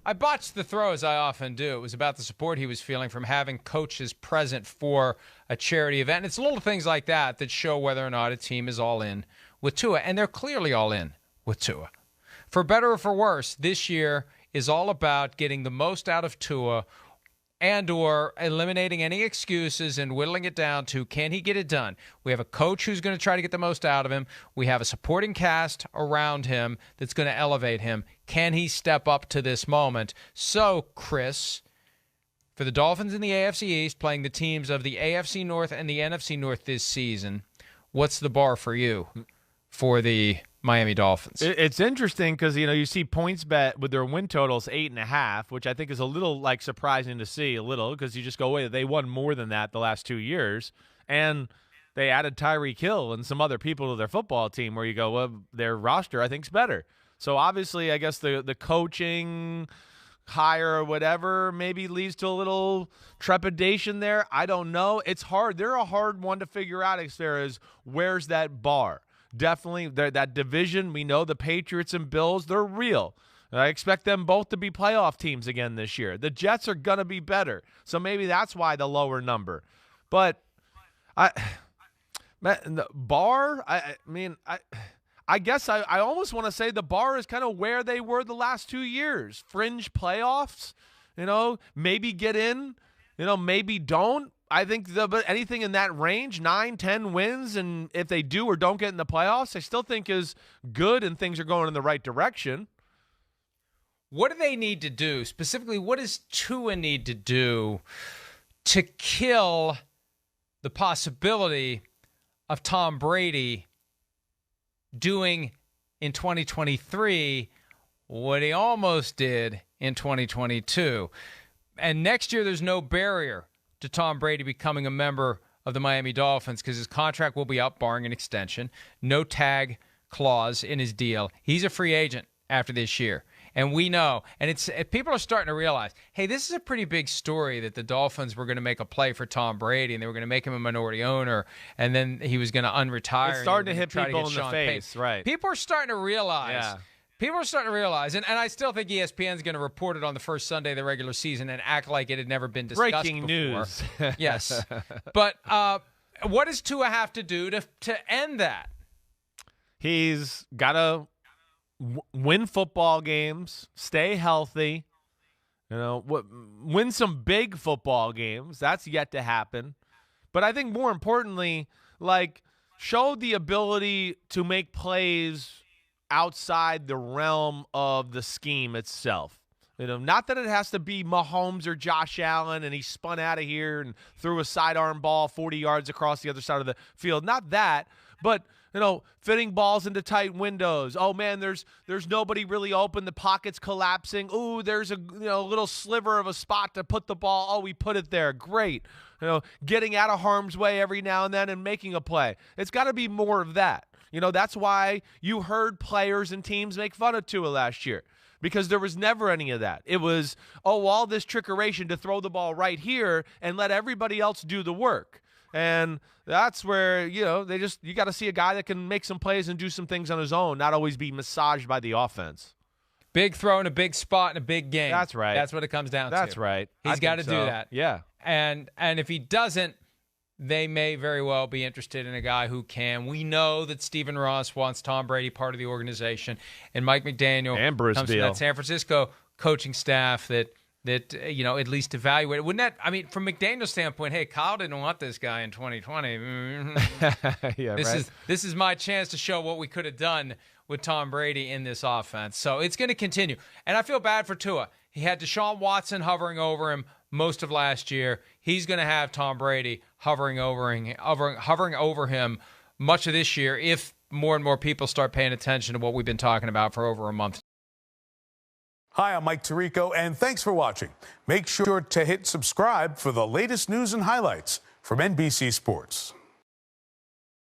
I botched the throw, as I often do. It was about the support he was feeling from having coaches present for a charity event. And it's little things like that that show whether or not a team is all in with Tua. And they're clearly all in with Tua. For better or for worse, this year is all about getting the most out of Tua and or eliminating any excuses and whittling it down to, can he get it done? We have a coach who's going to try to get the most out of him. We have a supporting cast around him that's going to elevate him. Can he step up to this moment? So, Chris, for the Dolphins in the AFC East, playing the teams of the AFC North and the NFC North this season, what's the bar for you for the Miami Dolphins? It's interesting because, you see PointsBet with their win totals 8.5, which I think is a little surprising to see because you just go, wait, they won more than that the last 2 years. And they added Tyreek Hill and some other people to their football team where you go, well, their roster I think is better. So obviously I guess the coaching hire or whatever maybe leads to a little trepidation there. I don't know. It's hard. They're a hard one to figure out as far as where's that bar. Definitely, that division, we know the Patriots and Bills, they're real. I expect them both to be playoff teams again this year. The Jets are going to be better, so maybe that's why the lower number. But the bar, I guess I almost want to say the bar is kind of where they were the last 2 years. Fringe playoffs, maybe get in, maybe don't. I think but anything in that range, 9, 10 wins, and if they do or don't get in the playoffs, I still think is good and things are going in the right direction. What do they need to do? Specifically, what does Tua need to do to kill the possibility of Tom Brady doing in 2023 what he almost did in 2022? And next year, there's no barrier to Tom Brady becoming a member of the Miami Dolphins because his contract will be up barring an extension. No tag clause in his deal. He's a free agent after this year. And we know, and people are starting to realize, hey, this is a pretty big story that the Dolphins were going to make a play for Tom Brady and they were going to make him a minority owner and then he was going to unretire. It's starting to hit people in the face, right? People are starting to realize. Yeah. People are starting to realize, and I still think ESPN is going to report it on the first Sunday of the regular season and act like it had never been discussed Breaking before. news. Yes. But what does Tua have to do to end that? He's got to win football games, stay healthy, win some big football games. That's yet to happen. But I think more importantly, show the ability to make plays outside the realm of the scheme itself. Not that it has to be Mahomes or Josh Allen and he spun out of here and threw a sidearm ball 40 yards across the other side of the field. Not that, but fitting balls into tight windows. Oh man, there's nobody really open. The pocket's collapsing. Ooh, there's a little sliver of a spot to put the ball. Oh, we put it there. Great. Getting out of harm's way every now and then and making a play. It's got to be more of that. That's why you heard players and teams make fun of Tua last year because there was never any of that. It was, all this trickeration to throw the ball right here and let everybody else do the work. And that's where, you got to see a guy that can make some plays and do some things on his own, not always be massaged by the offense. Big throw in a big spot in a big game. That's right. That's what it comes down to. That's right. He's got to do that. Yeah. And if he doesn't, they may very well be interested in a guy who can. We know that Stephen Ross wants Tom Brady part of the organization, and Mike McDaniel and Bruce comes Beal. from that San Francisco coaching staff that at least evaluate it. Wouldn't that? From McDaniel's standpoint, hey, Kyle didn't want this guy in 2020. Yeah, this is my chance to show what we could have done with Tom Brady in this offense. So it's going to continue, and I feel bad for Tua. He had Deshaun Watson hovering over him most of last year. He's going to have Tom Brady hovering over him much of this year if more and more people start paying attention to what we've been talking about for over a month. Hi, I'm Mike Tirico, and thanks for watching. Make sure to hit subscribe for the latest news and highlights from NBC Sports.